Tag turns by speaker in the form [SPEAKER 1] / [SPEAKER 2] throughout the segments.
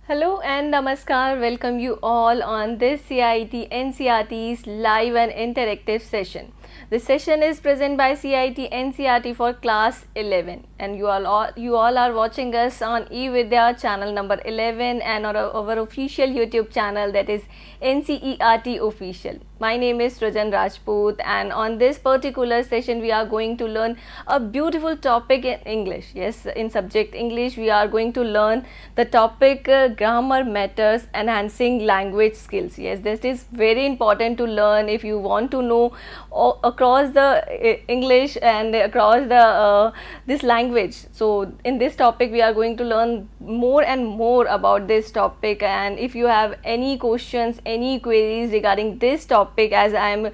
[SPEAKER 1] Hello and Namaskar. Welcome you all on this CIT NCERT's live and interactive session. This session is present by CIT NCERT for class 11 and you all are watching us on eVidya channel number 11 and our official YouTube channel, that is NCERT official. My name is Rajan Rajput and on this particular session we are going to learn a beautiful topic in English. Yes, in subject English we are going to learn the topic grammar matters, enhancing language skills. Yes, this is very important to learn if you want to know across the English and across the this language. So in this topic we are going to learn more and more about this topic, and if you have any questions, any queries regarding this topic, as I am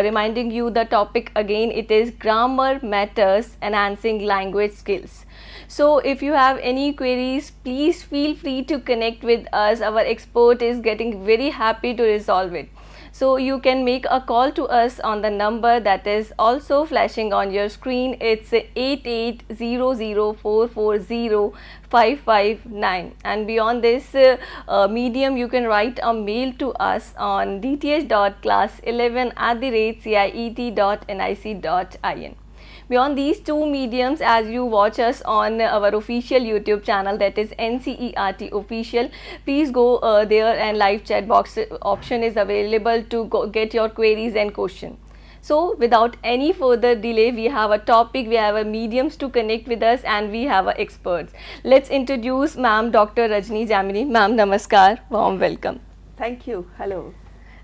[SPEAKER 1] reminding you the topic again, it is grammar matters, enhancing language skills. So if you have any queries, please feel free to connect with us. Our expert is getting very happy to resolve it. So you can make a call to us on the number that is also flashing on your screen. It's 8800440559, and beyond this medium you can write a mail to us on dth.class11@ciet.nic.in. Beyond these two mediums, as you watch us on our official YouTube channel, that is NCERT official, please go there, and live chat box option is available to get your queries and questions. So without any further delay, we have a topic, we have a mediums to connect with us, and we have a experts. Let's introduce Ma'am Dr. Rajni Jamini. Ma'am, namaskar, warm welcome.
[SPEAKER 2] Thank you. Hello.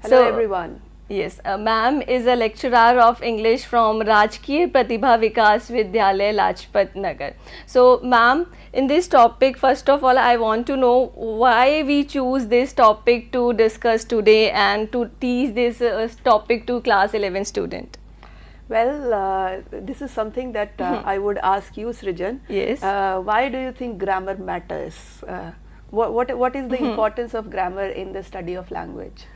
[SPEAKER 2] Hello everyone.
[SPEAKER 1] Yes, ma'am is a lecturer of English from Rajkiya Pratibha Vikas Vidyalaya, Lajpat Nagar. So ma'am, in this topic, first of all I want to know why we choose this topic to discuss today and to teach this topic to class 11 student.
[SPEAKER 2] Well, this is something that I would ask you, Srijan.
[SPEAKER 1] Yes.
[SPEAKER 2] Why do you think grammar matters? What is the importance of grammar in the study of language?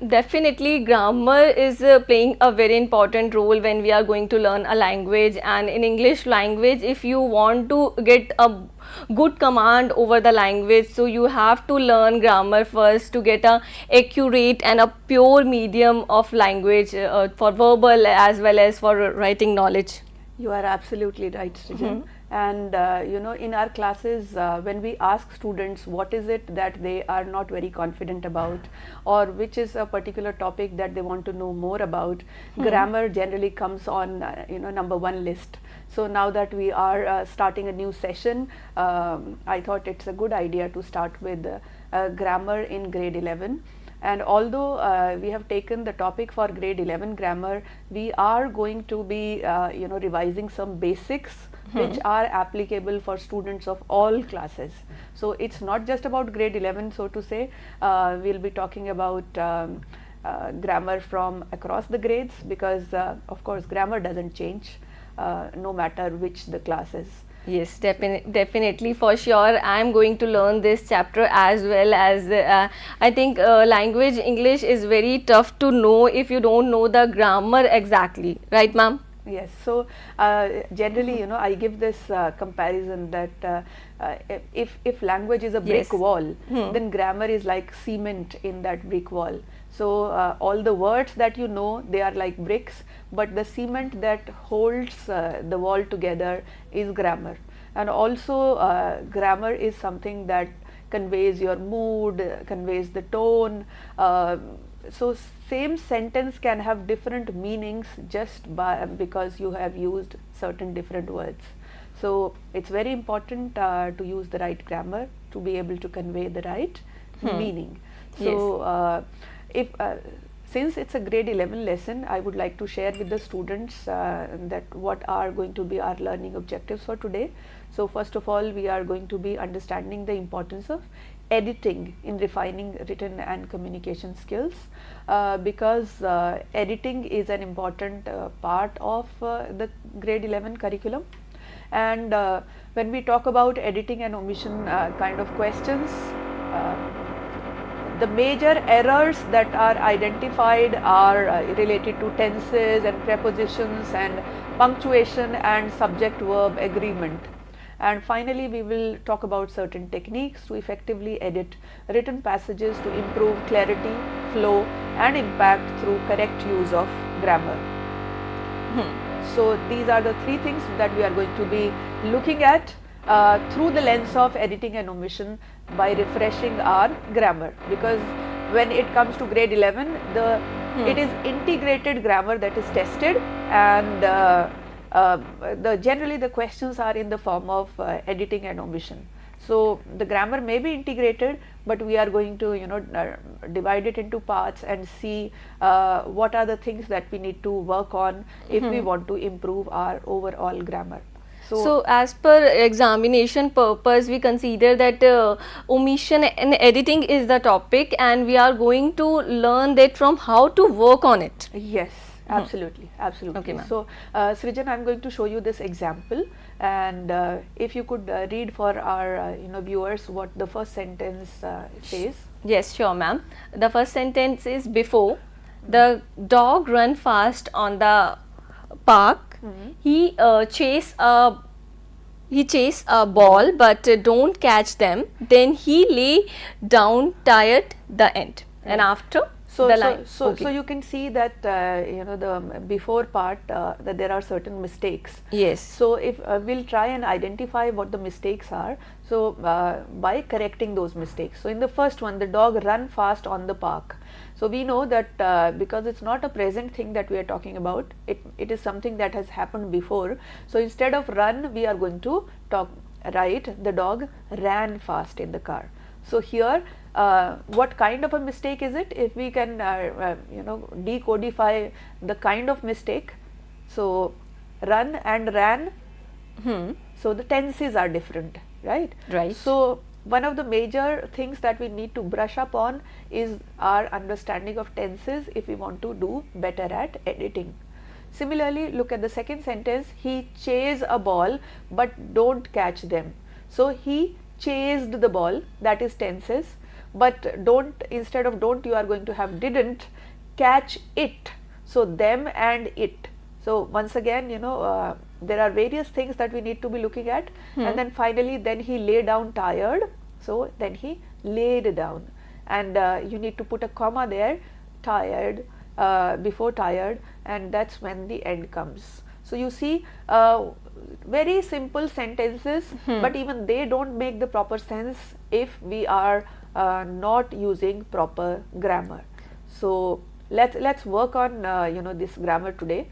[SPEAKER 1] Definitely grammar is playing a very important role when we are going to learn a language, and in English language, if you want to get a good command over the language, so you have to learn grammar first to get a accurate and a pure medium of language for verbal as well as for writing knowledge.
[SPEAKER 2] You are absolutely right, Srijan. And in our classes, when we ask students what is it that they are not very confident about, or which is a particular topic that they want to know more about, grammar generally comes on number one list. So now that we are starting a new session, I thought it's a good idea to start with grammar in grade 11. And although we have taken the topic for grade 11 grammar, we are going to be revising some basics which are applicable for students of all classes. So it's not just about grade 11, so to say. We'll be talking about grammar from across the grades, because of course grammar doesn't change no matter which the class is.
[SPEAKER 1] Yes, definitely, for sure. I am going to learn this chapter as well, as I think language English is very tough to know if you don't know the grammar exactly, right ma'am?
[SPEAKER 2] Yes, so generally I give this comparison that if language is a brick wall, then grammar is like cement in that brick wall. So all the words that you know, they are like bricks, but the cement that holds the wall together is grammar. And also grammar is something that conveys your mood, conveys the tone. So same sentence can have different meanings just because you have used certain different words. So it's very important to use the right grammar to be able to convey the right meaning. So since it's a grade 11 lesson, I would like to share with the students that what are going to be our learning objectives for today. So first of all, we are going to be understanding the importance of editing in refining written and communication skills, because editing is an important part of the grade 11 curriculum. And when we talk about editing and omission kind of questions, the major errors that are identified are related to tenses and prepositions and punctuation and subject-verb agreement. And finally, we will talk about certain techniques to effectively edit written passages to improve clarity, flow, and impact through correct use of grammar. So these are the three things that we are going to be looking at through the lens of editing and omission by refreshing our grammar, because when it comes to grade 11, it is integrated grammar that is tested, and generally the questions are in the form of editing and omission. So the grammar may be integrated, but we are going to divide it into parts and see what are the things that we need to work on if we want to improve our overall grammar.
[SPEAKER 1] So as per examination purpose, we consider that omission and editing is the topic, and we are going to learn that from how to work on it.
[SPEAKER 2] Yes, absolutely, absolutely.
[SPEAKER 1] Okay, ma'am.
[SPEAKER 2] So Srijan, I'm going to show you this example, and if you could read for our viewers what the first sentence says.
[SPEAKER 1] Yes, sure, ma'am. The first sentence is, before the dog run fast on the park, he chase a ball but don't catch them, then he lay down tired the end. And after the line.
[SPEAKER 2] So you can see that the before part that there are certain mistakes.
[SPEAKER 1] Yes.
[SPEAKER 2] So if we'll try and identify what the mistakes are, so by correcting those mistakes. So in the first one, the dog run fast on the park. So we know that because it's not a present thing that we are talking about, it is something that has happened before. So instead of run, we are going to write the dog ran fast in the car. So here, what kind of a mistake is it? If we can decodify the kind of mistake, so run and ran, so the tenses are different, right?
[SPEAKER 1] Right.
[SPEAKER 2] So one of the major things that we need to brush up on is our understanding of tenses if we want to do better at editing. Similarly, look at the second sentence, he chased a ball but don't catch them. So he chased the ball, that is tenses, but don't, instead of don't, you are going to have didn't, catch it. So them and it. So once again, there are various things that we need to be looking at. And then finally, then he lay down tired. So then he laid down, and you need to put a comma there, tired, before tired, and that's when the end comes. So you see, very simple sentences, but even they don't make the proper sense if we are not using proper grammar. So let's work on this grammar today.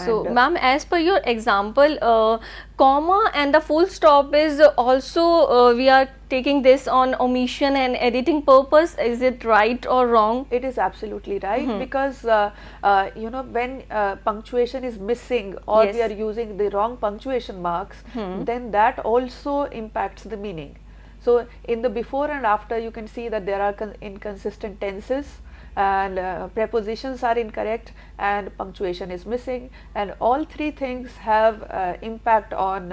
[SPEAKER 1] So ma'am, as per your example, comma and the full stop is also we are taking this on omission and editing purpose. Is it right or wrong?
[SPEAKER 2] It is absolutely right, because when punctuation is missing, or
[SPEAKER 1] Yes.
[SPEAKER 2] we are using the wrong punctuation marks, then that also impacts the meaning. So in the before and after, you can see that there are inconsistent tenses, and prepositions are incorrect, and punctuation is missing, and all three things have impact on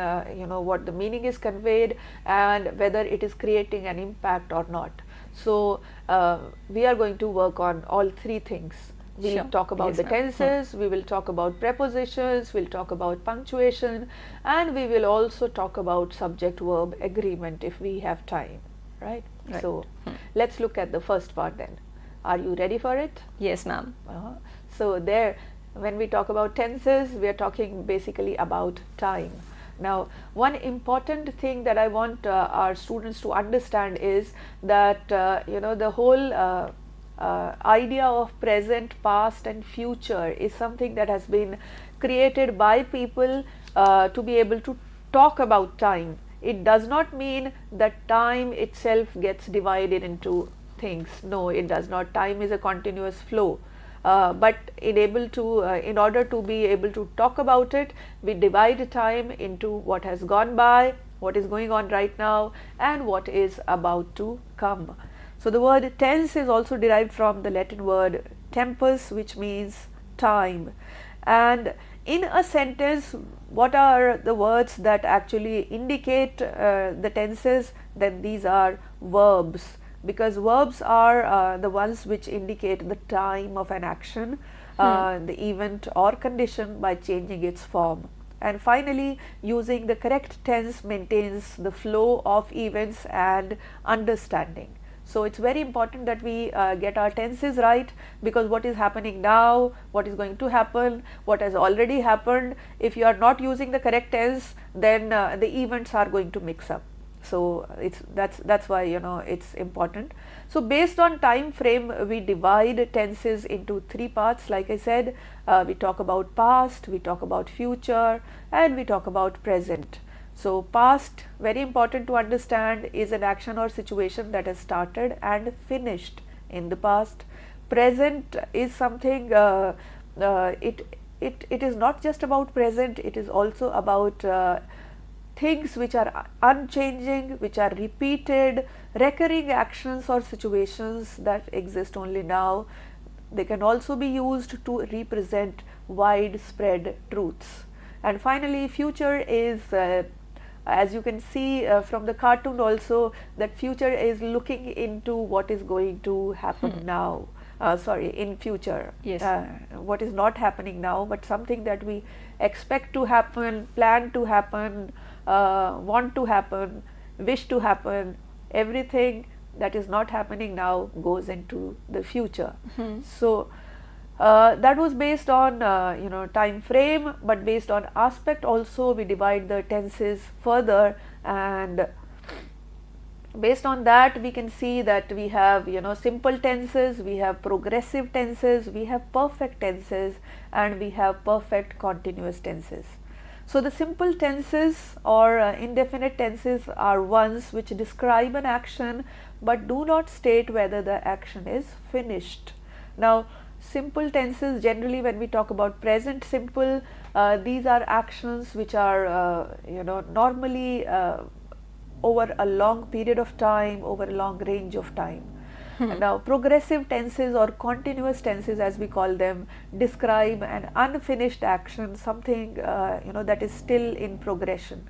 [SPEAKER 2] what the meaning is conveyed and whether it is creating an impact or not. So we are going to work on all three things. We'll
[SPEAKER 1] Sure.
[SPEAKER 2] talk about
[SPEAKER 1] Yes,
[SPEAKER 2] the
[SPEAKER 1] ma'am.
[SPEAKER 2] tenses, we will talk about prepositions, we'll talk about punctuation, and we will also talk about subject-verb agreement if we have time, right?
[SPEAKER 1] Right.
[SPEAKER 2] So let's look at the first part then. Are you ready for it?
[SPEAKER 1] Yes, ma'am.
[SPEAKER 2] So there, when we talk about tenses, we are talking basically about time. Now, one important thing that I want our students to understand is that the whole idea of present, past and future is something that has been created by people to be able to talk about time. It does not mean that time itself gets divided into things. No, it does not. Time is a continuous flow. But in order to be able to talk about it, we divide time into what has gone by, what is going on right now, and what is about to come. So the word tense is also derived from the Latin word tempus, which means time. And in a sentence, what are the words that actually indicate the tenses? Then these are verbs, because verbs are the ones which indicate the time of an action, the event or condition by changing its form. And finally, using the correct tense maintains the flow of events and understanding. So it's very important that we get our tenses right, because what is happening now, what is going to happen, what has already happened, if you are not using the correct tense, then the events are going to mix up. So that's why it's important. So based on time frame, we divide tenses into 3 parts. Like I said, we talk about past, we talk about future, and we talk about present. So past, very important to understand, is an action or situation that has started and finished in the past. Present is something, it is not just about present, it is also about things which are unchanging, which are repeated, recurring actions or situations that exist only now. They can also be used to represent widespread truths. And finally, future is, as you can see from the cartoon also, that future is looking into what is going to happen now. In future.
[SPEAKER 1] Yes.
[SPEAKER 2] What is not happening now, but something that we expect to happen, plan to happen, want to happen, wish to happen. Everything that is not happening now goes into the future. So that was based on time frame, but based on aspect also we divide the tenses further, and based on that we can see that we have simple tenses, we have progressive tenses, we have perfect tenses, and we have perfect continuous tenses. So the simple tenses or indefinite tenses are ones which describe an action but do not state whether the action is finished. Now simple tenses, generally when we talk about present simple, these are actions which are normally over a long period of time, over a long range of time. Now progressive tenses or continuous tenses, as we call them, describe an unfinished action, something that is still in progression.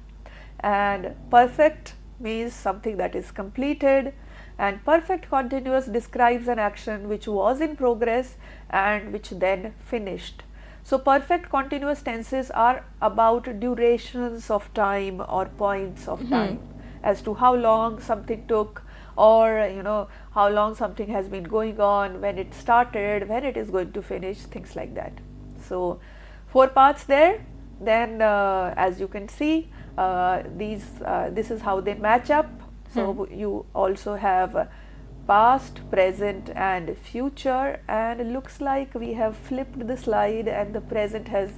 [SPEAKER 2] And perfect means something that is completed, and perfect continuous describes an action which was in progress and which then finished. So perfect continuous tenses are about durations of time or points of time, as to how long something took, or how long something has been going on, when it started, when it is going to finish, things like that. So 4 parts there. Then as you can see, this is how they match up. So you also have past, present and future, and it looks like we have flipped the slide and the present has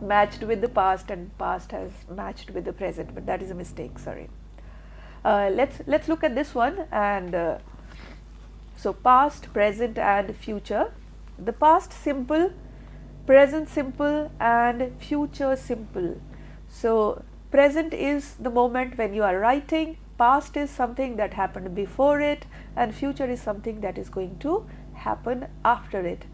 [SPEAKER 2] matched with the past and past has matched with the present, but that is a mistake, sorry. Let's look at this one. And so past, present and future. The past simple, present simple and future simple. So present is the moment when you are writing, past is something that happened before it, and future is something that is going to happen after it.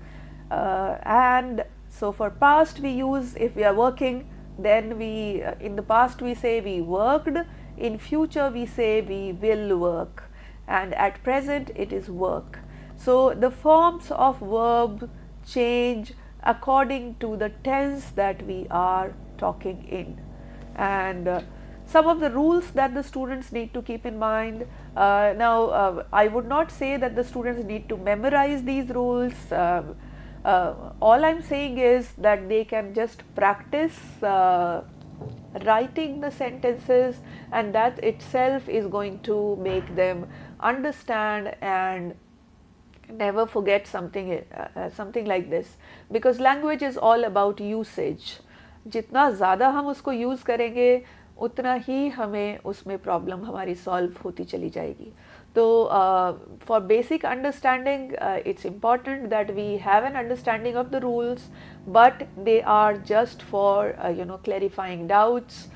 [SPEAKER 2] And so for past we use, if we are working, then we in the past we say we worked, in future we say we will work, and at present it is work. So the forms of verb change according to the tense that we are talking in. And some of the rules that the students need to keep in mind. Now I would not say that the students need to memorize these rules. All I'm saying is that they can just practice writing the sentences, and that itself is going to make them understand and never forget something like this, because language is all about usage. जितना ज़्यादा हम उसको use करेंगे उतना ही हमें उसमें problem हमारी solve होती चली जाएगी. तो for basic understanding, it's important that we have an understanding of the rules, but they are just for clarifying doubts.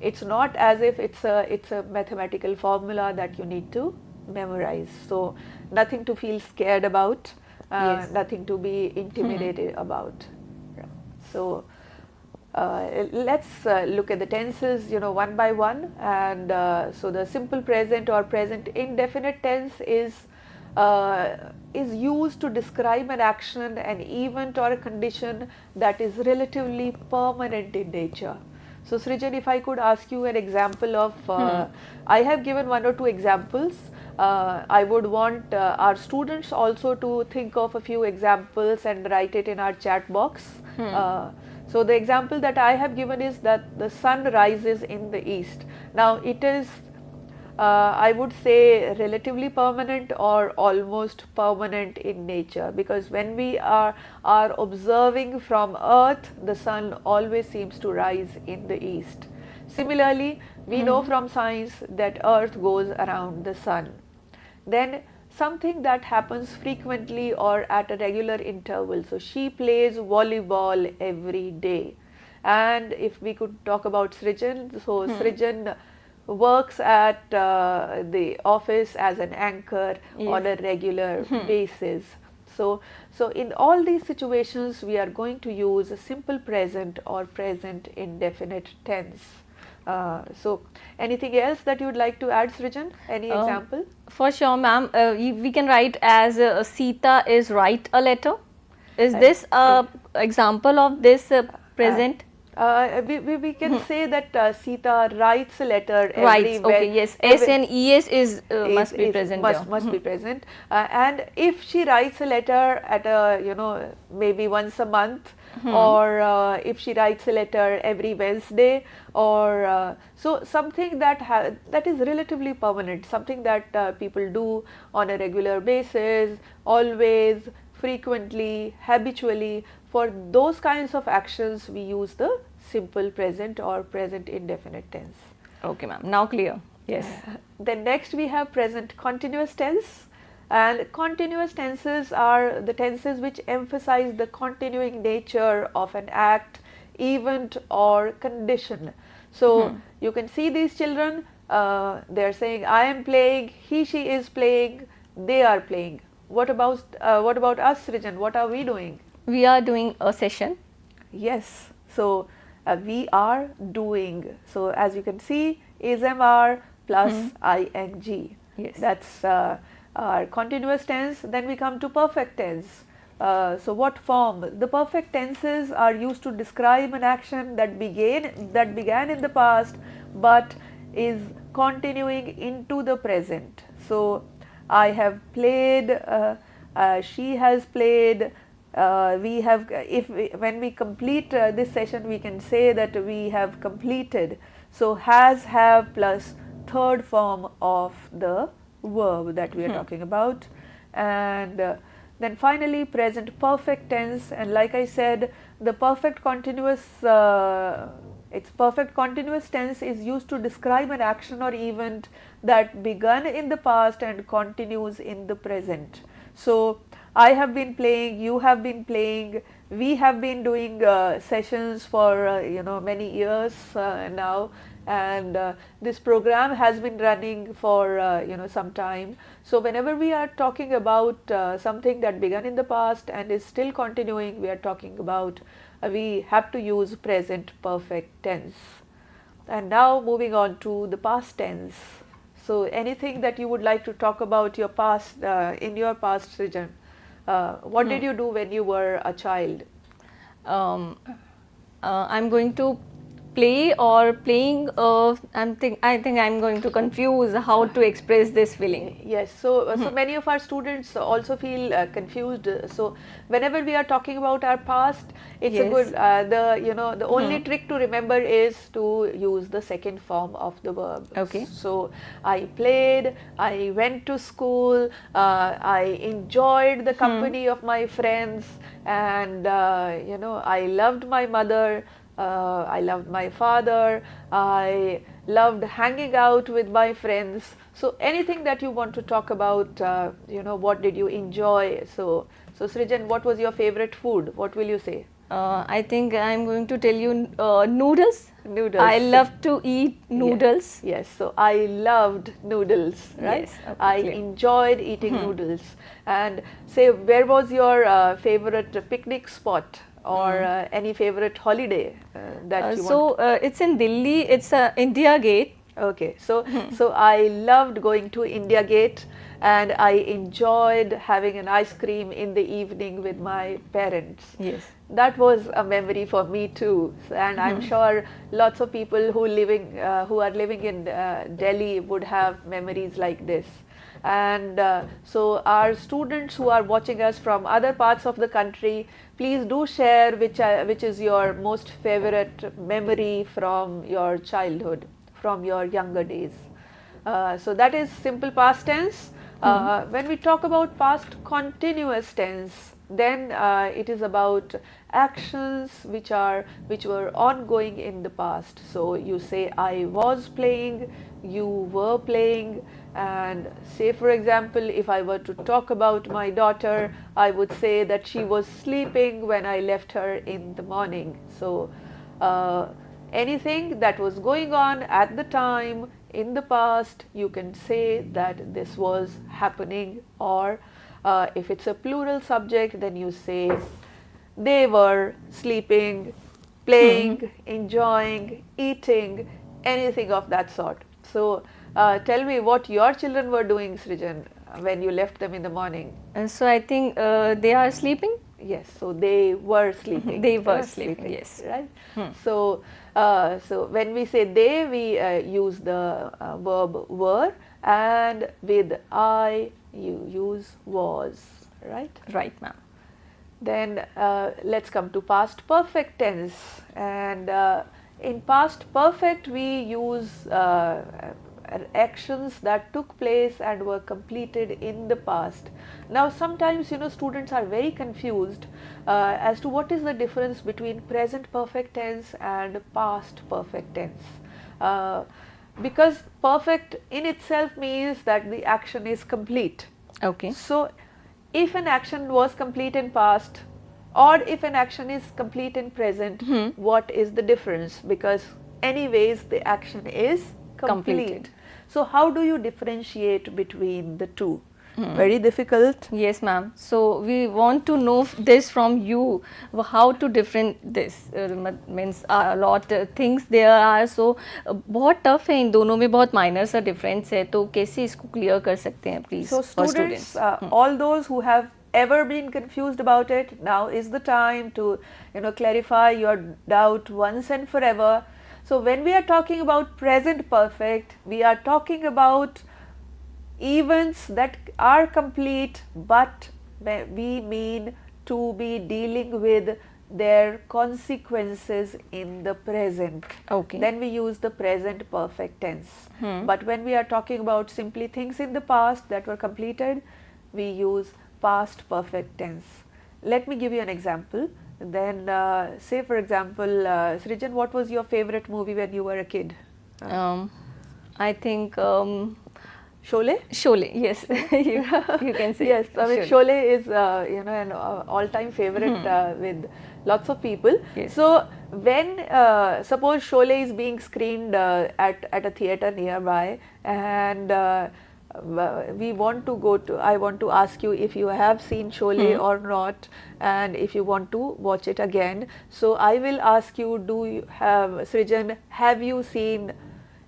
[SPEAKER 2] It's not as if it's a mathematical formula that you need to memorize. So nothing to feel scared about,
[SPEAKER 1] Yes.
[SPEAKER 2] nothing to be intimidated about. So let's look at the tenses one by one. And so the simple present or present indefinite tense is is used to describe an action, an event or a condition that is relatively permanent in nature. So Srijan, if I could ask you an example of, I have given one or two examples. I would want our students also to think of a few examples and write it in our chat box. So the example that I have given is that the sun rises in the east. Now it is, I would say, relatively permanent or almost permanent in nature, because when we are observing from earth, the sun always seems to rise in the east. Similarly, we know from science that earth goes around the sun. Then something that happens frequently or at a regular interval. So she plays volleyball every day. And if we could talk about Srijan, so Srijan works at the office as an anchor on a regular basis. So in all these situations, we are going to use a simple present or present indefinite tense. So anything else that you would like to add, Srijan? Any example?
[SPEAKER 1] For sure, ma'am. We can write as Sita is write a letter. Is this a example of this present?
[SPEAKER 2] We can say that Sita writes a letter
[SPEAKER 1] Writes, okay, yes. S and ES is must be present.
[SPEAKER 2] Must be present. And if she writes a letter at a, maybe once a month, or if she writes a letter every Wednesday, or so something that is relatively permanent, something that people do on a regular basis, always, frequently, habitually. For those kinds of actions, we use the simple present or present indefinite tense.
[SPEAKER 1] Okay, ma'am. Now clear. Yes.
[SPEAKER 2] Then next we have present continuous tense. And continuous tenses are the tenses which emphasize the continuing nature of an act, event or condition. So you can see these children, they are saying I am playing, he, she is playing, they are playing. What about us, Srijan? What are we doing?
[SPEAKER 1] We are doing a session.
[SPEAKER 2] Yes. So we are doing. So as you can see, is MR plus ing.
[SPEAKER 1] Yes.
[SPEAKER 2] That's our continuous tense. Then we come to perfect tense. So what form? The perfect tenses are used to describe an action that began in the past but is continuing into the present. So I have played, she has played, we have, when we complete this session, we can say that we have completed. So has, have plus third form of the verb that we are talking about. And then finally present perfect tense, and like I said, the perfect continuous perfect continuous tense is used to describe an action or event that began in the past and continues in the present. So I have been playing, you have been playing, we have been doing sessions for many years now, and this program has been running for some time. So whenever we are talking about something that began in the past and is still continuing, we are talking about we have to use present perfect tense. And now moving on to the past tense. So anything that you would like to talk about your past, in your past, Srijan? What did you do when you were a child?
[SPEAKER 1] I'm going to play or playing. I think I'm going to confuse how to express this feeling.
[SPEAKER 2] Yes, so many of our students also feel confused. So whenever we are talking about our past, it's a good the only trick to remember is to use the second form of the verb.
[SPEAKER 1] Okay.
[SPEAKER 2] So I played, I went to school, I enjoyed the company of my friends, and I loved my mother. I loved my father, I loved hanging out with my friends. So anything that you want to talk about, what did you enjoy? So Srijan, what was your favorite food? What will you say?
[SPEAKER 1] I think I'm going to tell you noodles.
[SPEAKER 2] Noodles.
[SPEAKER 1] I love to eat noodles.
[SPEAKER 2] Yes, so I loved noodles, right?
[SPEAKER 1] Yes, okay,
[SPEAKER 2] I enjoyed eating noodles. And say, where was your favorite picnic spot? Or any favorite holiday that you want?
[SPEAKER 1] So it's in Delhi, it's India Gate.
[SPEAKER 2] Okay, so I loved going to India Gate, and I enjoyed having an ice cream in the evening with my parents.
[SPEAKER 1] Yes.
[SPEAKER 2] That was a memory for me too, and I'm sure lots of people who are living in Delhi would have memories like this. And so our students who are watching us from other parts of the country, please do share which is your most favorite memory from your childhood, from your younger days. So that is simple past tense. When we talk about past continuous tense, then it is about actions which were ongoing in the past. So you say I was playing, you were playing, and say for example, if I were to talk about my daughter, I would say that she was sleeping when I left her in the morning. So anything that was going on at the time in the past, you can say that this was happening. Or if it's a plural subject, then you say they were sleeping, playing, enjoying, eating, anything of that sort. So tell me what your children were doing, Srijan, when you left them in the morning.
[SPEAKER 1] So I think they are sleeping.
[SPEAKER 2] Yes, so they were sleeping.
[SPEAKER 1] They were sleeping, yes.
[SPEAKER 2] Right. So so when we say they, we use the verb were, and with I you use was. Right.
[SPEAKER 1] Right, ma'am.
[SPEAKER 2] Then let's come to past perfect tense, and in past perfect we use actions that took place and were completed in the past. Now sometimes students are very confused as to what is the difference between present perfect tense and past perfect tense, because perfect in itself means that the action is complete.
[SPEAKER 1] Okay.
[SPEAKER 2] So if an action was complete in past, or if an action is complete in present, what is the difference? Because anyways the action is
[SPEAKER 1] Completed.
[SPEAKER 2] So how do you differentiate between the two? Very difficult.
[SPEAKER 1] Yes, ma'am. So we want to know this from you, how to different this means a lot things there are. So बहुत tough है, इन दोनों में बहुत minor सा difference है, तो कैसे इसको clear कर सकते हैं please?
[SPEAKER 2] So students, all those who have ever been confused about it, now is the time to clarify your doubt once and forever. So when we are talking about present perfect, we are talking about events that are complete, but we mean to be dealing with their consequences in the present.
[SPEAKER 1] Okay.
[SPEAKER 2] Then we use the present perfect tense. But when we are talking about simply things in the past that were completed, we use past perfect tense. Let me give you an example. Then say for example, Srijan, what was your favorite movie when you were a kid?
[SPEAKER 1] I think
[SPEAKER 2] Sholay?
[SPEAKER 1] Sholay, yes. you can say.
[SPEAKER 2] Yes, I mean Sholay is an all-time favorite with lots of people.
[SPEAKER 1] Yes.
[SPEAKER 2] So when suppose Sholay is being screened at a theatre nearby, and we want to go to, I want to ask you if you have seen Sholay or not, and if you want to watch it again. So I will ask you, do you have, Srijan, have you seen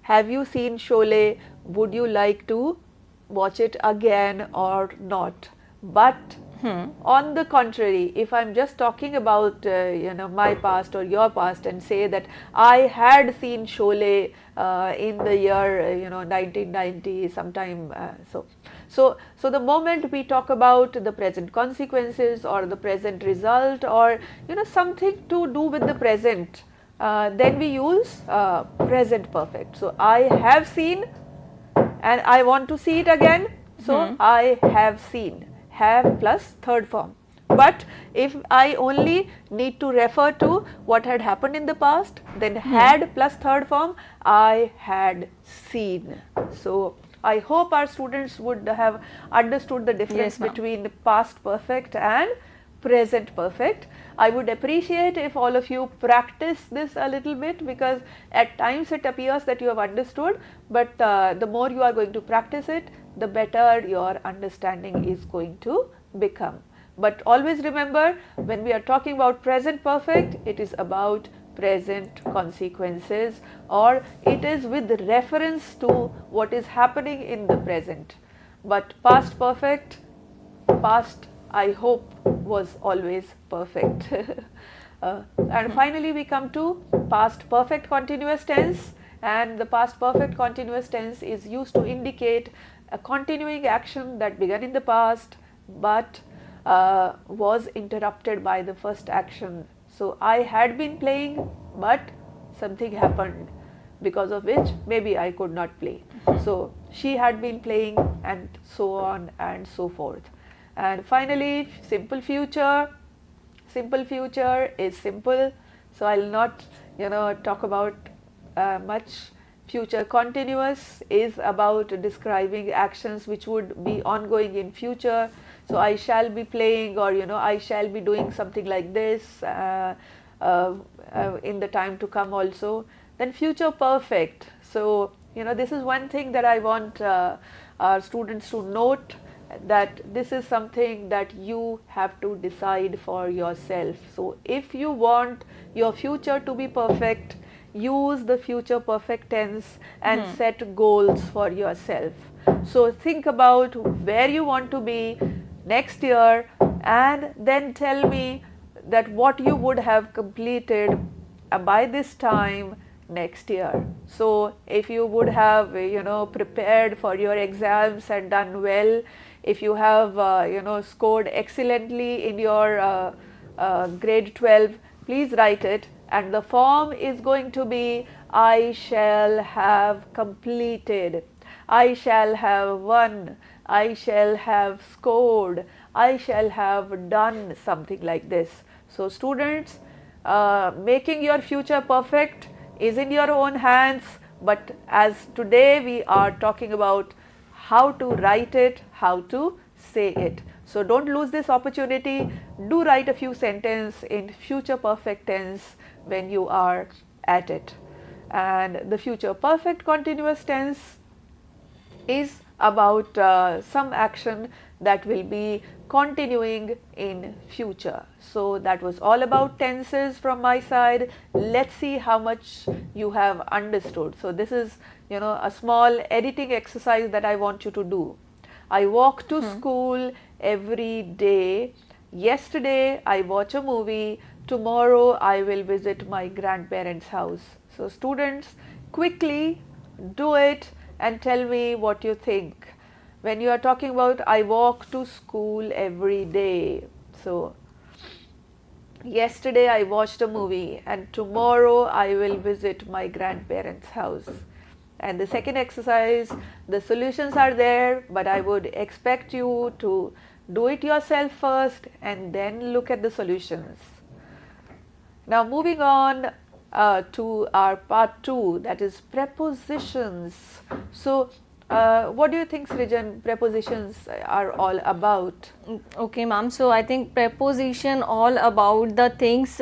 [SPEAKER 2] Sholay? Would you like to watch it again or not? But on the contrary, if I'm just talking about my past or your past, and say that I had seen Sholay in the year 1990 sometime, so the moment we talk about the present consequences or the present result, or something to do with the present, then we use present perfect. So I have seen and I want to see it again, so I have seen, have plus third form. But if I only need to refer to what had happened in the past, then had plus third form, I had seen. So I hope our students would have understood the difference between the past perfect and present perfect. I would appreciate if all of you practice this a little bit, because at times it appears that you have understood, but the more you are going to practice it, the better your understanding is going to become. But always remember, when we are talking about present perfect, it is about present consequences, or it is with reference to what is happening in the present. But past perfect, past I hope was always perfect. And finally we come to past perfect continuous tense, and the past perfect continuous tense is used to indicate a continuing action that began in the past but was interrupted by the first action. So I had been playing, but something happened because of which maybe I could not play. So she had been playing, and so on and so forth. And finally, simple future. Simple future is simple, so I'll not talk about much. Future continuous is about describing actions which would be ongoing in future. So I shall be playing, or I shall be doing something like this in the time to come also. Then future perfect. So this is one thing that I want our students to note, that this is something that you have to decide for yourself. So if you want your future to be perfect, use the future perfect tense and set goals for yourself. So think about where you want to be next year, and then tell me that what you would have completed by this time next year. So if you would have prepared for your exams and done well, if you have scored excellently in your grade 12, please write it, and the form is going to be I shall have completed, I shall have won, I shall have scored, I shall have done, something like this. So students, making your future perfect is in your own hands, but as today we are talking about how to write it, how to say it. So don't lose this opportunity. Do write a few sentences in future perfect tense when you are at it. And the future perfect continuous tense is about some action that will be continuing in future. So that was all about tenses from my side. Let's see how much you have understood. So this is a small editing exercise that I want you to do. I walk to school every day. Yesterday I watch a movie. Tomorrow I will visit my grandparents' house. So students, quickly do it and tell me what you think. When you are talking about I walk to school every day, so yesterday I watched a movie and tomorrow I will visit my grandparents' house. And the second exercise, the solutions are there, but I would expect you to do it yourself first and then look at the solutions. Now moving on to our part 2, that is prepositions. So what do you think, Srijan, prepositions are all about?
[SPEAKER 1] Okay, ma'am. So I think preposition all about the things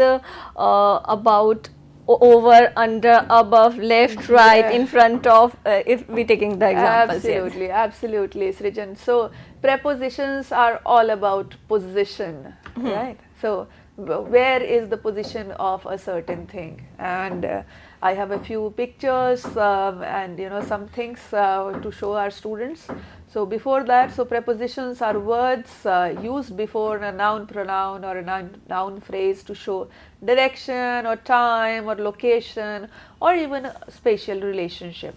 [SPEAKER 1] about over, under, above, left, right, in front of, if we taking the examples.
[SPEAKER 2] Absolutely, absolutely, Srijan. So prepositions are all about position, right? So where is the position of a certain thing? And I have a few pictures and some things to show our students. So before that, so prepositions are words used before a noun pronoun or a noun phrase to show direction or time or location or even a spatial relationship.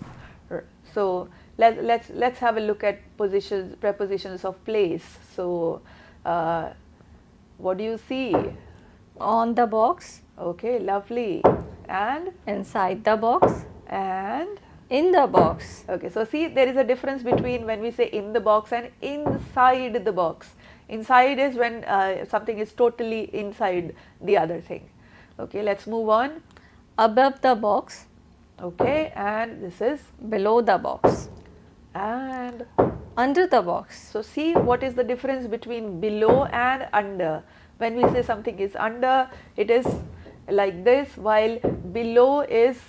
[SPEAKER 2] So let's have a look at prepositions of place. So what do you see?
[SPEAKER 1] On the box.
[SPEAKER 2] Okay, lovely. And
[SPEAKER 1] inside the box.
[SPEAKER 2] And
[SPEAKER 1] in the box.
[SPEAKER 2] Okay, so see, there is a difference between when we say in the box and inside the box. Inside is when something is totally inside the other thing. Okay, let's move on.
[SPEAKER 1] Above the box.
[SPEAKER 2] Okay, and this is
[SPEAKER 1] below the box.
[SPEAKER 2] And
[SPEAKER 1] under the box.
[SPEAKER 2] So see what is the difference between below and under. When we say something is under, it is like this, while below is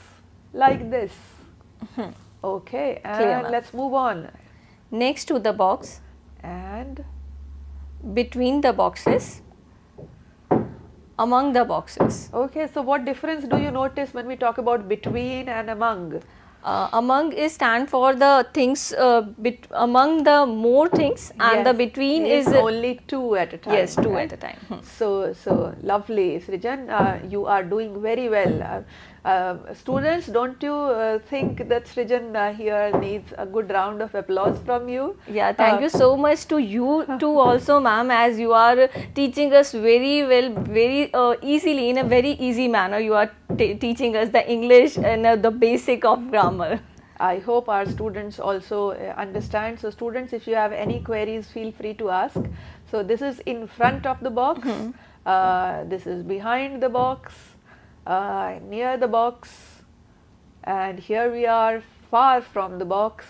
[SPEAKER 2] like this. Okay, and let's move on.
[SPEAKER 1] Next to the box.
[SPEAKER 2] And
[SPEAKER 1] between the boxes. among the boxes.
[SPEAKER 2] Okay, so what difference do you notice when we talk about between and among?
[SPEAKER 1] Among is stand for the things among the more things, and the
[SPEAKER 2] Yes,
[SPEAKER 1] between is
[SPEAKER 2] only two at a time.
[SPEAKER 1] yes, two
[SPEAKER 2] right?
[SPEAKER 1] at a time.
[SPEAKER 2] So lovely, Srijan. You are doing very well. Students, don't you think that Srijan here needs a good round of applause from you?
[SPEAKER 1] Yeah, thank you so much to you too also, ma'am, as you are teaching us very well, very easily, in a very easy manner. You are teaching us the English and the basic of grammar.
[SPEAKER 2] I hope our students also understand. So students, if you have any queries, feel free to ask. So this is in front of the box, this is behind the box, near the box, and here we are far from the box.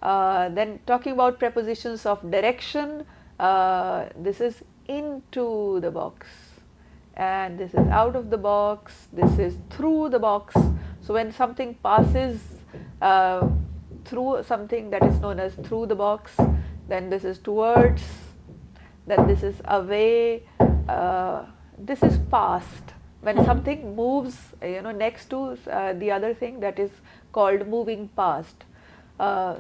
[SPEAKER 2] Then talking about prepositions of direction, this is into the box, and this is out of the box, this is through the box. So when something passes through something, that is known as through the box. Then this is towards, then this is away, this is past. When something moves next to the other thing, that is called moving past.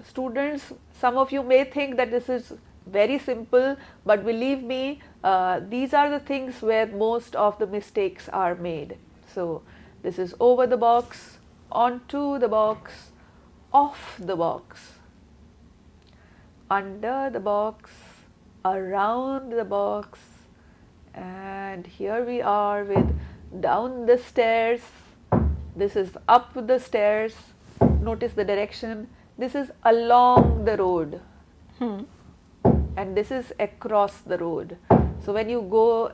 [SPEAKER 2] Students, some of you may think that this is very simple, but believe me, these are the things where most of the mistakes are made. So this is over the box, onto the box, off the box, under the box, around the box, and here we are with down the stairs. This is up the stairs. Notice the direction. This is along the road, and this is across the road. So when you go,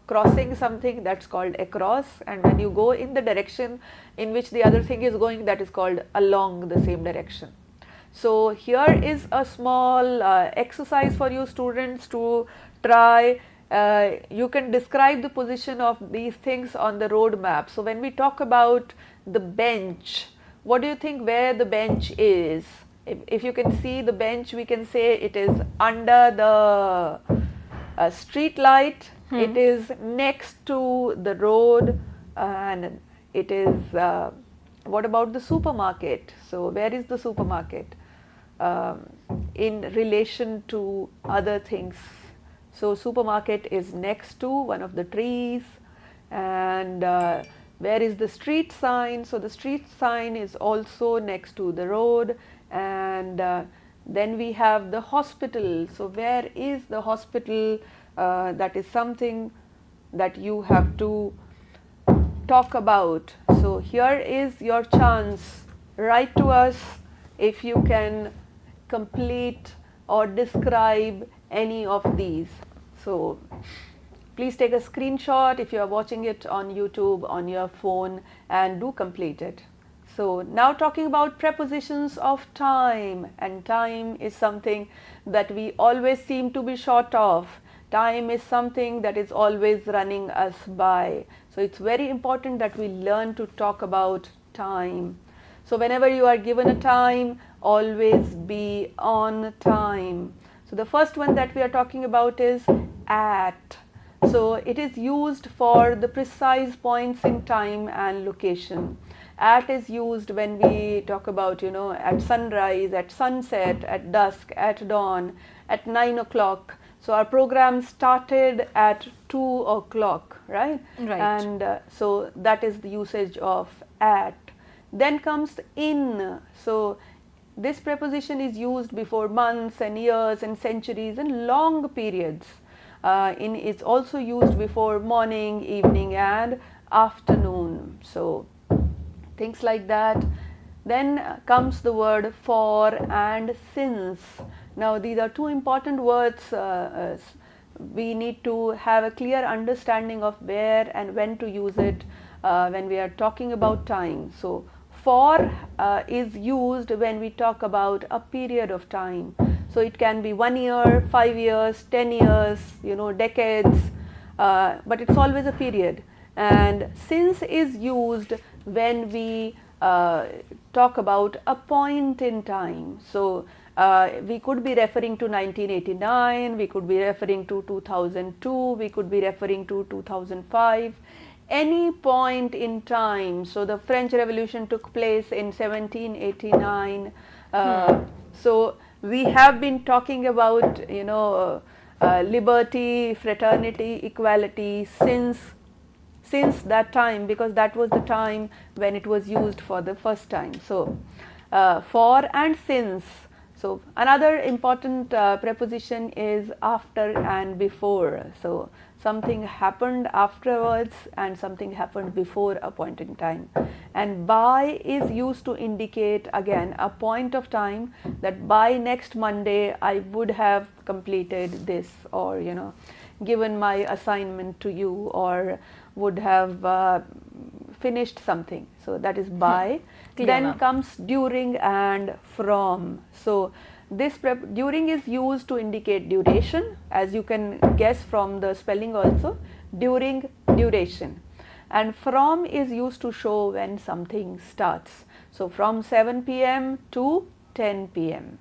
[SPEAKER 2] crossing something, that's called across, and when you go in the direction in which the other thing is going, that is called along the same direction. So here is a small exercise for you students to try. You can describe the position of these things on the road map. So when we talk about the bench, what do you think where the bench is? If you can see the bench, we can say it is under the street light, it is next to the road, and it is, what about the supermarket? So where is the supermarket in relation to other things? So supermarket is next to one of the trees, and where is the street sign? So the street sign is also next to the road, and then we have the hospital. So where is the hospital? That is something that you have to talk about. So here is your chance. Write to us if you can complete or describe any of these. So please take a screenshot if you are watching it on YouTube on your phone, and do complete it. So now talking about prepositions of time, and time is something that we always seem to be short of. Time is something that is always running us by. So it's very important that we learn to talk about time. So whenever you are given a time, always be on time. So the first one that we are talking about is at. So it is used for the precise points in time and location. At is used when we talk about, at sunrise, at sunset, at dusk, at dawn, at 9 o'clock. So our program started at 2 o'clock, right?
[SPEAKER 1] Right.
[SPEAKER 2] And so that is the usage of at. Then comes in. So this preposition is used before months and years and centuries and long periods. It's also used before morning, evening, and afternoon. So things like that. Then comes the word for and since. Now these are two important words. We need to have a clear understanding of where and when to use it when we are talking about time. So for is used when we talk about a period of time. So it can be 1 year, 5 years, 10 years, decades, but it's always a period. And since is used when we talk about a point in time. So we could be referring to 1989, we could be referring to 2002, we could be referring to 2005, any point in time. So the French Revolution took place in 1789. So we have been talking about, liberty, fraternity, equality since that time, because that was the time when it was used for the first time. So for and since. So another important preposition is after and before. So something happened afterwards and something happened before a point in time. And by is used to indicate again a point of time, that by next Monday I would have completed this, or given my assignment to you, or would have finished something. So that is by. Then comes during and from. So this during is used to indicate duration, as you can guess from the spelling also, during, duration. And from is used to show when something starts. So from 7 p.m. to 10 p.m.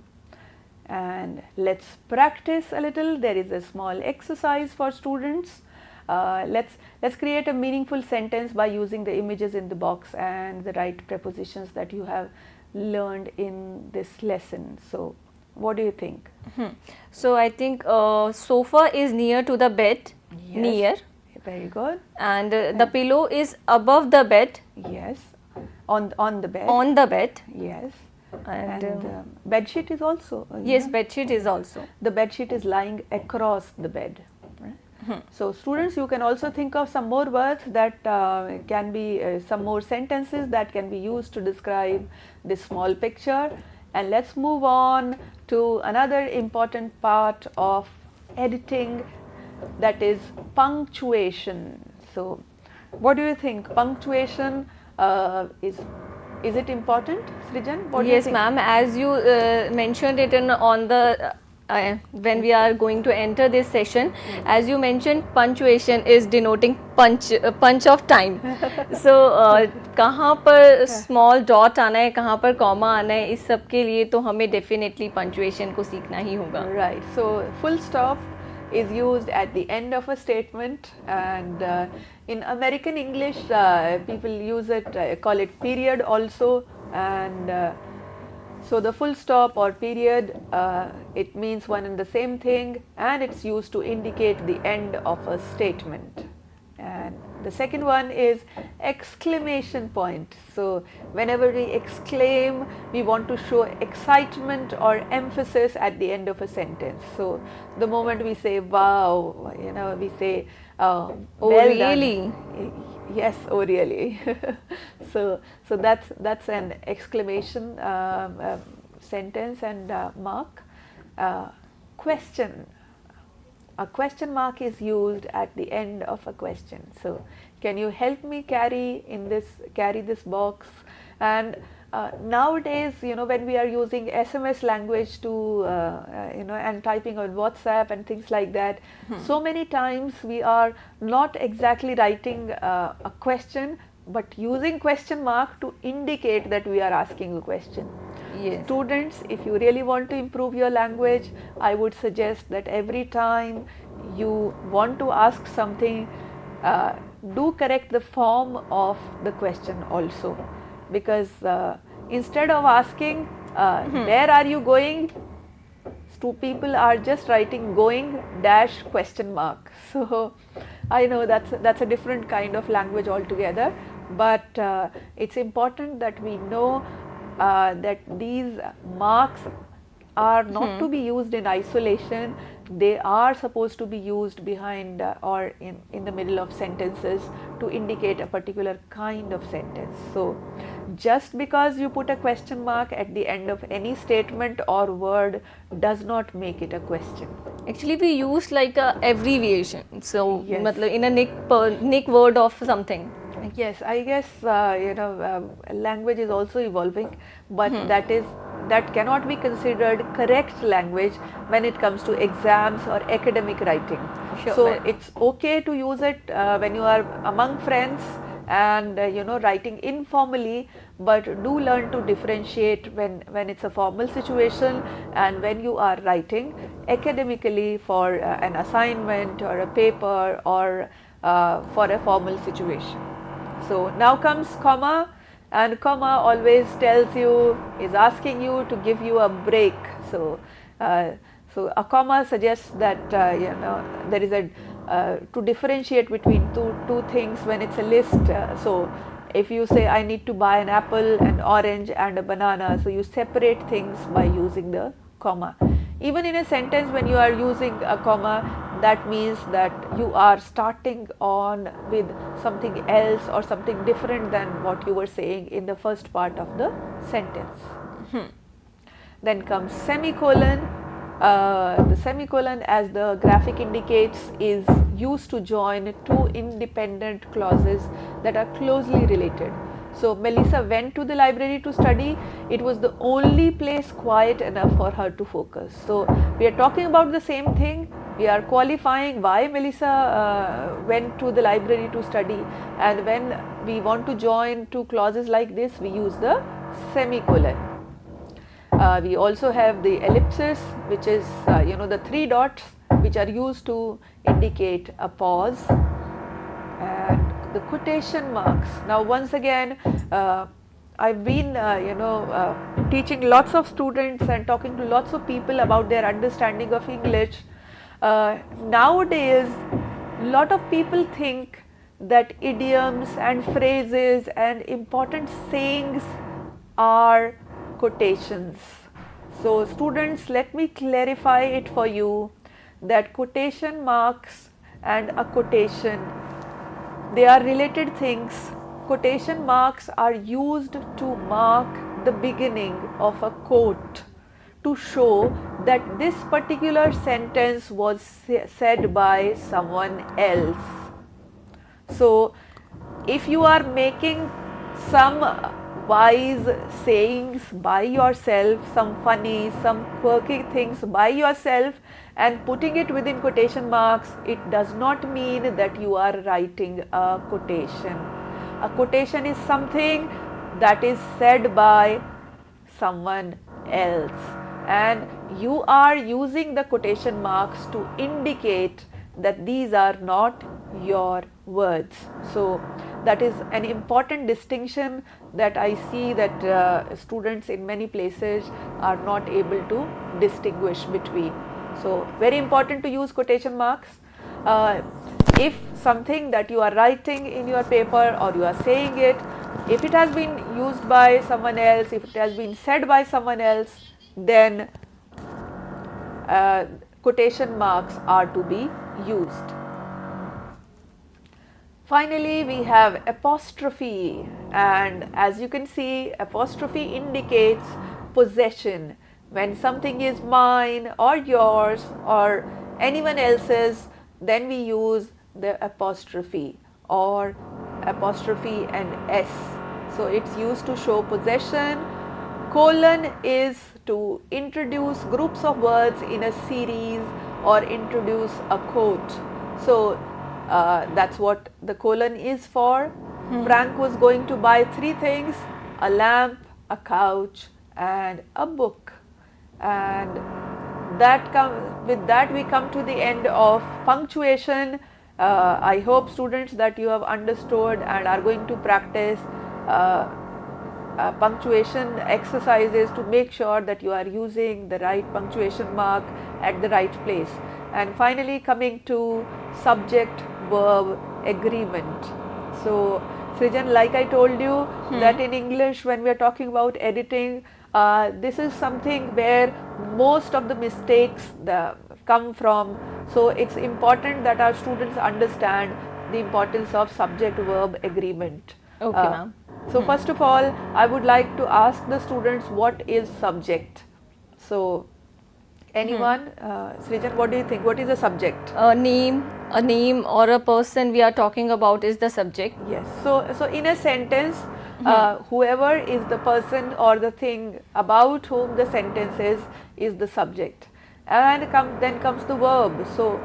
[SPEAKER 2] And let's practice a little. There is a small exercise for students. Let's create a meaningful sentence by using the images in the box and the right prepositions that you have learned in this lesson. So what do you think?
[SPEAKER 1] So I think sofa is near to the bed.
[SPEAKER 2] Yes.
[SPEAKER 1] Near.
[SPEAKER 2] Very good.
[SPEAKER 1] And the pillow is above the bed.
[SPEAKER 2] Yes. On the bed.
[SPEAKER 1] On the bed.
[SPEAKER 2] Yes.
[SPEAKER 1] And
[SPEAKER 2] bed sheet is also.
[SPEAKER 1] Yes, bed sheet is also.
[SPEAKER 2] The bed sheet is lying across the bed. So students, you can also think of some more words that can be some more sentences that can be used to describe this small picture. And let's move on to another important part of editing, that is punctuation. So what do you think? Punctuation is it important, Srijan? What
[SPEAKER 1] yes, ma'am. As you mentioned it on the when we are going to enter this session, as you mentioned, punctuation is denoting punch of time. So कहाँ पर small dot आना है, कहाँ पर comma आना है, इस सब के लिए तो हमें definitely punctuation को सीखना ही होगा.
[SPEAKER 2] Right. So full stop is used at the end of a statement, and in American English people use it, call it period also, and so the full stop or period, it means one and the same thing, and it's used to indicate the end of a statement. And the second one is exclamation point. So whenever we exclaim, we want to show excitement or emphasis at the end of a sentence. So the moment we say wow, we say
[SPEAKER 1] oh
[SPEAKER 2] well
[SPEAKER 1] really
[SPEAKER 2] done. Yes, oh really. so that's an exclamation sentence. And mark, question. A question mark is used at the end of a question. So can you help me carry this box? And nowadays, when we are using SMS language to and typing on WhatsApp and things like that, so many times we are not exactly writing a question, but using question mark to indicate that we are asking a question.
[SPEAKER 1] Yes.
[SPEAKER 2] Students, if you really want to improve your language, I would suggest that every time you want to ask something, do correct the form of the question also, because instead of asking where are you going, people are just writing going dash question mark. So I know that's a different kind of language altogether, but it's important that we know that these marks are not to be used in isolation. They are supposed to be used behind or in the middle of sentences to indicate a particular kind of sentence. So just because you put a question mark at the end of any statement or word does not make it a question.
[SPEAKER 1] Actually we use like a abbreviation. So
[SPEAKER 2] Yes.
[SPEAKER 1] matlab in a nick word of something.
[SPEAKER 2] Yes, I guess language is also evolving, but that cannot be considered correct language when it comes to exams or academic writing.
[SPEAKER 1] Sure,
[SPEAKER 2] So
[SPEAKER 1] but
[SPEAKER 2] it's okay to use it when you are among friends, and writing informally, but do learn to differentiate when it's a formal situation and when you are writing academically for an assignment or a paper or for a formal situation. So now comes comma, and comma always tells you, is asking you to give you a break. So so a comma suggests that there is a to differentiate between two things when it's a list. So if you say I need to buy an apple, an orange and a banana, so you separate things by using the comma. Even in a sentence, when you are using a comma, that means that you are starting on with something else or something different than what you were saying in the first part of the sentence. Then comes semicolon. The semicolon, as the graphic indicates, is used to join two independent clauses that are closely related. So Melissa went to the library to study. It was the only place quiet enough for her to focus. So we are talking about the same thing. We are qualifying why Melissa went to the library to study, and when we want to join two clauses like this, we use the semicolon. We also have the ellipsis, which is the three dots which are used to indicate a pause, and the quotation marks. Now once again, I've been teaching lots of students and talking to lots of people about their understanding of English. Nowadays, a lot of people think that idioms and phrases and important sayings are quotations. So students, let me clarify it for you that quotation marks and a quotation, they are related things. Quotation marks are used to mark the beginning of a quote to show that this particular sentence was said by someone else. So if you are making some wise sayings by yourself, some funny, some quirky things by yourself and putting it within quotation marks, it does not mean that you are writing a quotation. A quotation is something that is said by someone else, and you are using the quotation marks to indicate that these are not your words. So that is an important distinction that I see that students in many places are not able to distinguish between. So very important to use quotation marks. If something that you are writing in your paper or you are saying it, if it has been used by someone else, if it has been said by someone else, then quotation marks are to be used. Finally, we have apostrophe, and as you can see, apostrophe indicates possession. When something is mine or yours or anyone else's, then we use the apostrophe or apostrophe and S. So it's used to show possession. Colon is to introduce groups of words in a series or introduce a quote. So that's what the colon is for. Frank was going to buy three things: a lamp, a couch and a book. And with that we come to the end of punctuation. I hope students that you have understood and are going to practice punctuation exercises to make sure that you are using the right punctuation mark at the right place. And finally, coming to subject-verb agreement. So Srijan, like I told you that in English, when we are talking about editing, this is something where most of the mistakes come from. So it's important that our students understand the importance of subject-verb agreement.
[SPEAKER 1] Okay, ma'am.
[SPEAKER 2] So first of all, I would like to ask the students, what is subject? So anyone, Srijan, what do you think? What is a subject?
[SPEAKER 1] A name or a person we are talking about is the subject.
[SPEAKER 2] Yes. So in a sentence, whoever is the person or the thing about whom the sentence is the subject. And then comes the verb. So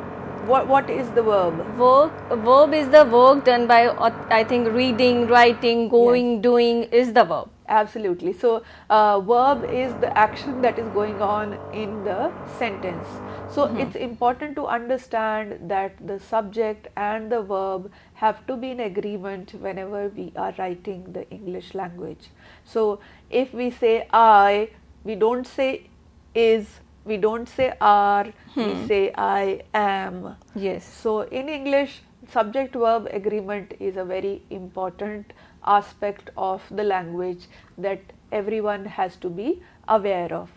[SPEAKER 2] what is the verb?
[SPEAKER 1] Verb is the work done by, I think, reading, writing, going,
[SPEAKER 2] Yes.
[SPEAKER 1] doing is the verb.
[SPEAKER 2] Absolutely. So, verb is the action that is going on in the sentence. So, it's important to understand that the subject and the verb have to be in agreement whenever we are writing the English language. So, if we say I, we don't say is, we don't say are, we say I am.
[SPEAKER 1] Yes.
[SPEAKER 2] So, in English, subject verb agreement is a very important aspect of the language that everyone has to be aware of.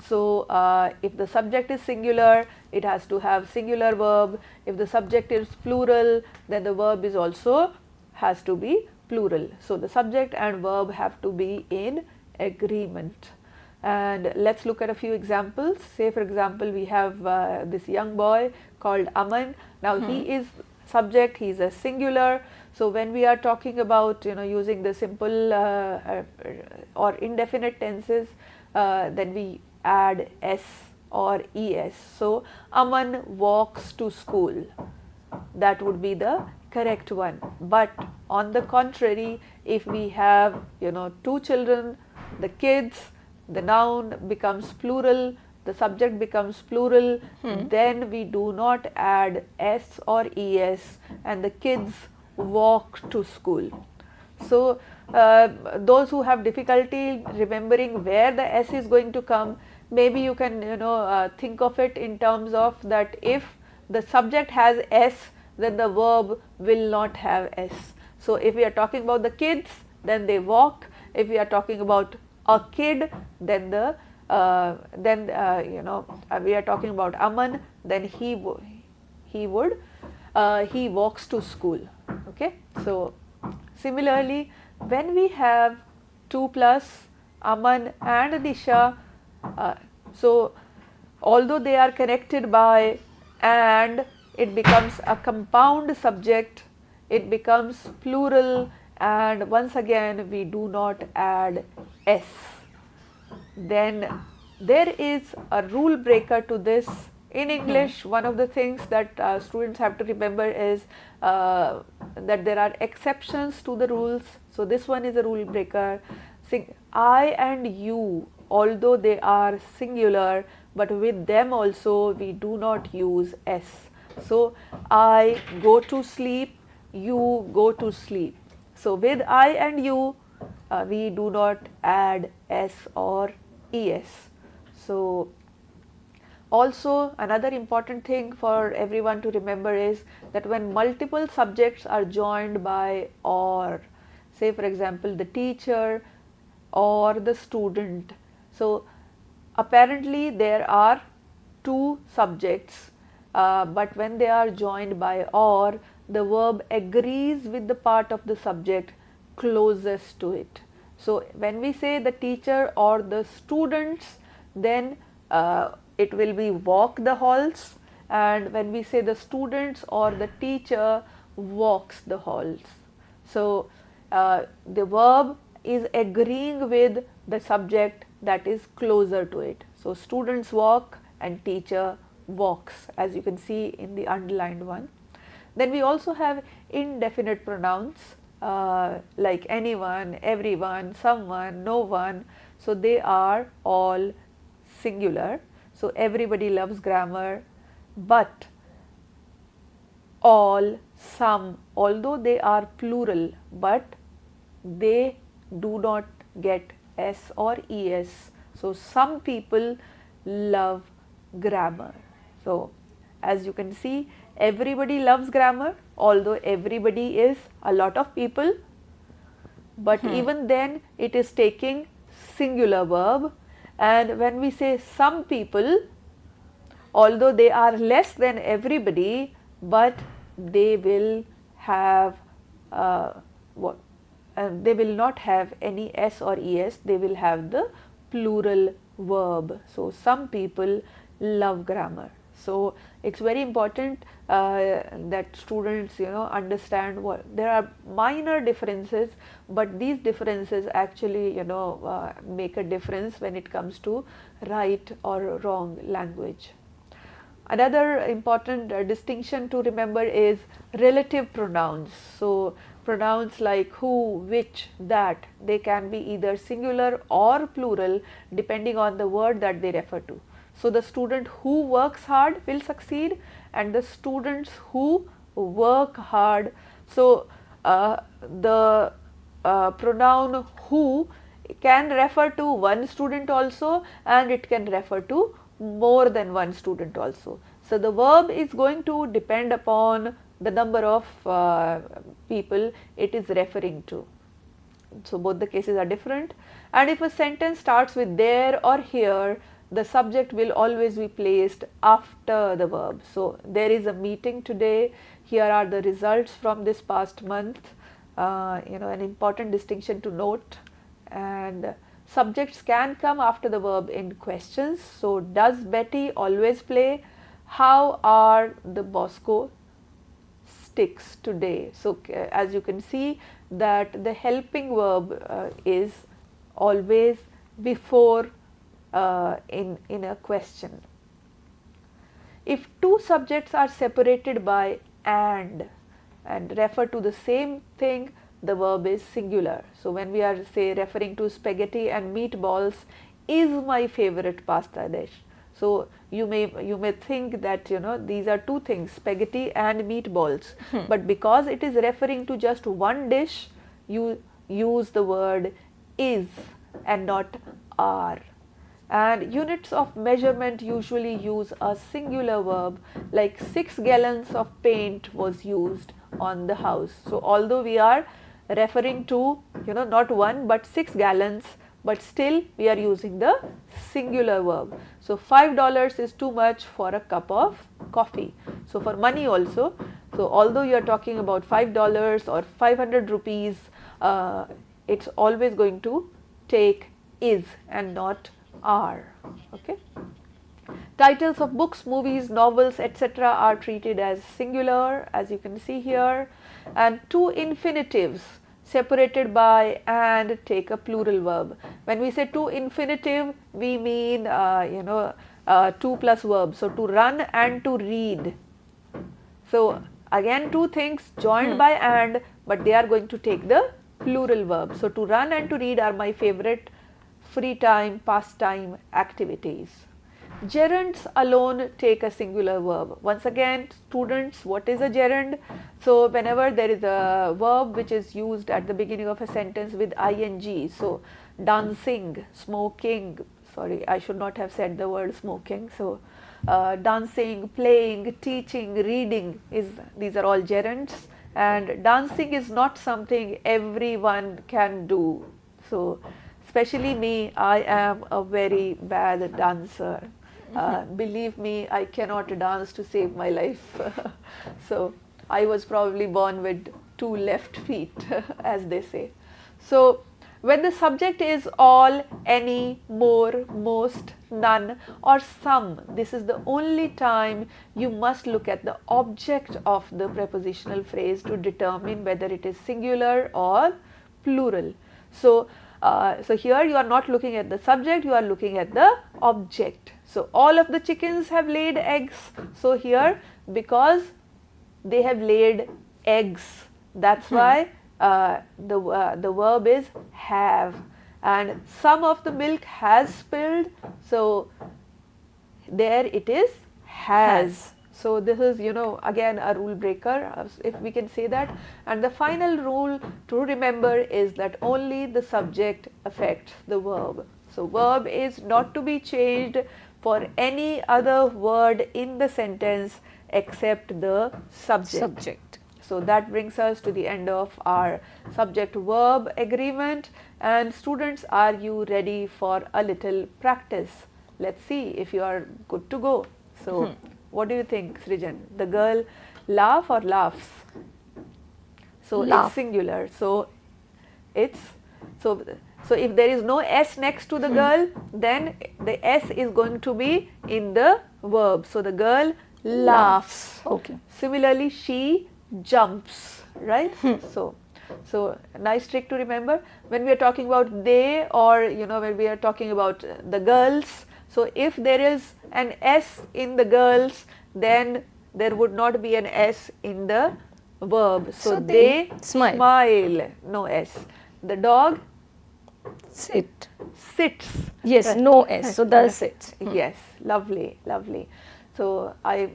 [SPEAKER 2] So, if the subject is singular, it has to have singular verb. If the subject is plural, then the verb is also has to be plural. So, the subject and verb have to be in agreement. And let's look at a few examples. Say for example, we have this young boy called Aman. Now he is subject, he is a singular. So when we are talking about using the simple or indefinite tenses, then we add s or es. So Aman walks to school. That would be the correct one. But on the contrary, if we have two children, the kids, the noun becomes plural, the subject becomes plural, then we do not add s or es, and the kids walk to school. So, those who have difficulty remembering where the s is going to come, maybe you can think of it in terms of that if the subject has s, then the verb will not have s. So, if we are talking about the kids, then they walk. If we are talking about a kid, then we are talking about Aman, then he walks to school. Okay. So similarly, when we have 2 plus Aman and Disha, so although they are connected by and, it becomes a compound subject, it becomes plural, and once again we do not add s. Then there is a rule breaker to this. In English, one of the things that students have to remember is that there are exceptions to the rules. So this one is a rule breaker. I and you, although they are singular, but with them also we do not use s. So I go to sleep, you go to sleep. So with I and you, we do not add s or es. So also another important thing for everyone to remember is that when multiple subjects are joined by or, say for example the teacher or the student, so apparently there are two subjects, but when they are joined by or, the verb agrees with the part of the subject closest to it. So when we say the teacher or the students, then it will be walk the halls, and when we say the students or the teacher, walks the halls. So the verb is agreeing with the subject that is closer to it. So students walk and teacher walks, as you can see in the underlined one. Then we also have indefinite pronouns like anyone, everyone, someone, no one. So they are all singular. So everybody loves grammar, but all, some, although they are plural, but they do not get s or es. So some people love grammar. So as you can see, everybody loves grammar, although everybody is a lot of people, but even then it is taking singular verb. And when we say some people, although they are less than everybody, but they will have they will not have any s or es, they will have the plural verb. So some people love grammar. So it's very important that students understand what there are minor differences, but these differences actually make a difference when it comes to right or wrong language. Another important distinction to remember is relative pronouns. So pronouns like who, which, that, they can be either singular or plural depending on the word that they refer to. So the student who works hard will succeed, and the students who work hard. So the pronoun who can refer to one student also, and it can refer to more than one student also. So the verb is going to depend upon the number of people it is referring to. So both the cases are different, and if a sentence starts with there or here, the subject will always be placed after the verb. So there is a meeting today, here are the results from this past month, an important distinction to note. And subjects can come after the verb in questions. So does Betty always play? How are the Bosco sticks today? So as you can see that the helping verb is always before in a question. If two subjects are separated by and refer to the same thing, the verb is singular. So when we are say referring to spaghetti and meatballs is my favorite pasta dish. So you may think that these are two things, spaghetti and meatballs, but because it is referring to just one dish, you use the word is and not are. And units of measurement usually use a singular verb, like 6 gallons of paint was used on the house. So although we are referring to not 1 but 6 gallons, but still we are using the singular verb. So $5 is too much for a cup of coffee. So for money also, so although you are talking about $5 or 500 rupees, it's always going to take is and not are. Okay. Titles of books, movies, novels, etc. are treated as singular, as you can see here, and two infinitives separated by and take a plural verb. When we say two infinitive, we mean two plus verbs. So to run and to read. So again two things joined by and, but they are going to take the plural verb. So to run and to read are my favorite free time, pastime activities. Gerunds alone take a singular verb. Once again, students, what is a gerund? So whenever there is a verb which is used at the beginning of a sentence with ing, so dancing, smoking, sorry, I should not have said the word smoking. So dancing, playing, teaching, reading, these are all gerunds, and dancing is not something everyone can do. So especially me, I am a very bad dancer. Believe me, I cannot dance to save my life. So I was probably born with 2 left feet, as they say. So when the subject is all, any, more, most, none, or some, this is the only time you must look at the object of the prepositional phrase to determine whether it is singular or plural. So here you are not looking at the subject, you are looking at the object. So all of the chickens have laid eggs. So here, because they have laid eggs, that's why the verb is have. And some of the milk has spilled, so there it is has. So this is again a rule breaker, if we can say that. And the final rule to remember is that only the subject affects the verb. So verb is not to be changed for any other word in the sentence except the subject. So that brings us to the end of our subject-verb agreement. And students, are you ready for a little practice? Let's see if you are good to go. So what do you think, Srijan? The girl laugh or laughs? So laugh. It's singular. So it's so if there is no S next to the girl, then the S is going to be in the verb. So the girl laughs.
[SPEAKER 1] Okay.
[SPEAKER 2] Similarly, she jumps, right? So nice trick to remember when we are talking about they, or when we are talking about the girls. So if there is an S in the girls, then there would not be an S in the verb. So,
[SPEAKER 1] So
[SPEAKER 2] they
[SPEAKER 1] smile.
[SPEAKER 2] smile. No S. The dog
[SPEAKER 1] Sit.
[SPEAKER 2] sits.
[SPEAKER 1] Yes, no S. So the sits.
[SPEAKER 2] Yes, lovely, lovely. So I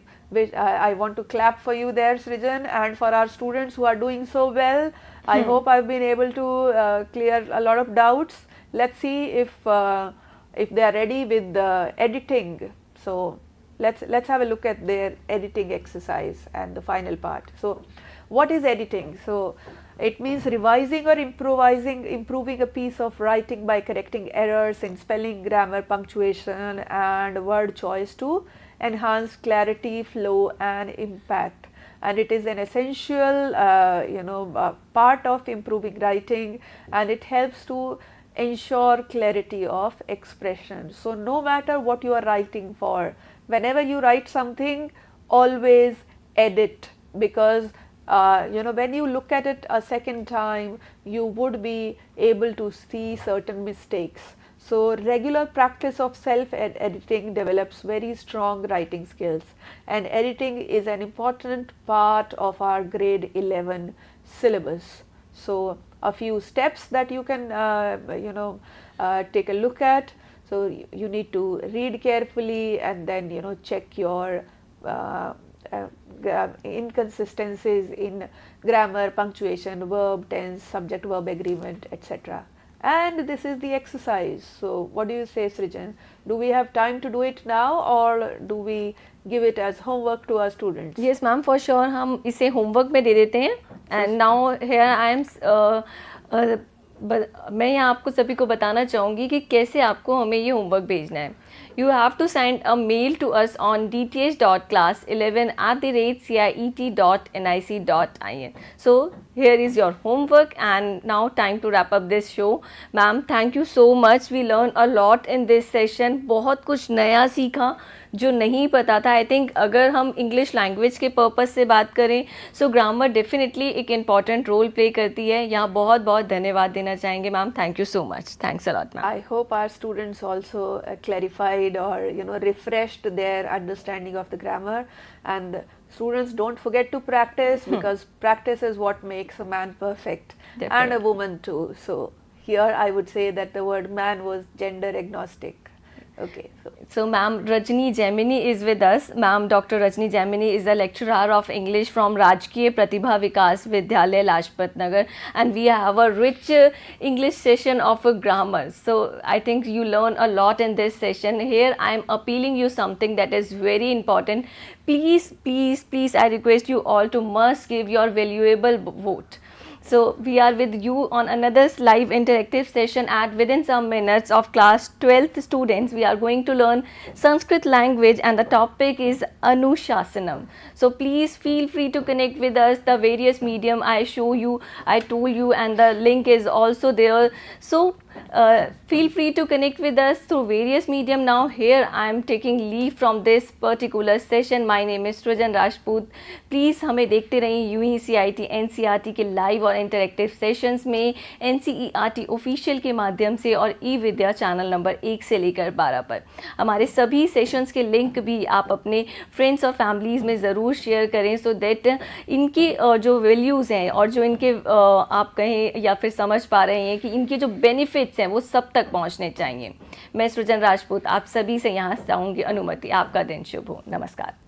[SPEAKER 2] want to clap for you there, Srijan, and for our students who are doing so well. I hope I've been able to clear a lot of doubts. Let's see if they are ready with the editing. So let's have a look at their editing exercise and the final part. So what is editing? So it means revising or improving a piece of writing by correcting errors in spelling, grammar, punctuation and word choice to enhance clarity, flow and impact. And it is an essential part of improving writing, and it helps to ensure clarity of expression. So no matter what you are writing for, whenever you write something, always edit, because when you look at it a second time, you would be able to see certain mistakes. So regular practice of self-editing develops very strong writing skills, and editing is an important part of our grade 11 syllabus. So a few steps that you can take a look at. So you need to read carefully and then check your inconsistencies in grammar, punctuation, verb, tense, subject-verb agreement, etc. And this is the exercise. So what do you say, Srijan? Do we have time to do it now, or do we give it as homework to our students?
[SPEAKER 1] Yes, ma'am, for sure. हम इसे homework में दे देते हैं. And now here I am मैं यहाँ आपको सभी को बताना चाहूँगी कि कैसे आपको हमें ये होमवर्क भेजना है. You have to send a mail to us on dth.class11@ciet.nic.in. So here is your homework, and now time to wrap up this show. Ma'am, thank you so much. We learned a lot in this session. बहुत कुछ नया सीखा जो नहीं पता था. I think अगर हम इंग्लिश लैंग्वेज के पर्पस से बात करें, सो ग्रामर डेफिनेटली एक इम्पॉर्टेंट रोल प्ले करती है. यहाँ बहुत बहुत धन्यवाद देना चाहेंगे ma'am. Thank you so much. Thanks a lot ma'am.
[SPEAKER 2] I hope our students also clarified or refreshed their understanding of the grammar, and students don't forget to practice, because practice is what makes a man perfect.
[SPEAKER 1] Definitely.
[SPEAKER 2] And a woman too. So here I would say that the word man was gender agnostic. Okay.
[SPEAKER 1] So ma'am Rajni Gemini is with us. Ma'am Dr. Rajni Gemini is a lecturer of English from Rajkiya Pratibha Vikas Vidyalaya Lajpat Nagar, and we have a rich English session of grammar. So I think you learn a lot in this session. Here I am appealing you something that is very important. Please, please, please, I request you all to must give your valuable vote. So we are with you on another live interactive session at within some minutes of class 12th students. We are going to learn Sanskrit language, and the topic is Anushasanam. So please feel free to connect with us. The various medium I told you, and the link is also there. So feel free to connect with us through various medium. Now here I am taking leave from this particular session. My name is Srijan Rajput. Please हमें देखते रहिए यूं ही CIT NCERT के live और interactive sessions में NCERT official के माध्यम से और eVidya चैनल नंबर 1 से लेकर 12 पर. हमारे सभी सेशंस के लिंक भी आप अपने फ्रेंड्स और फैमिलीज़ में ज़रूर शेयर करें, सो दैट इनकी जो वैल्यूज़ हैं और जो इनके आप कहें या फिर समझ पा रहे हैं कि इनके जो बेनिफिट्स हैं वो सब तक पहुंचने चाहिए. मैं सृजन राजपूत आप सभी से यहाँ से चाहूँगी अनुमति. आपका दिन शुभ हो. नमस्कार.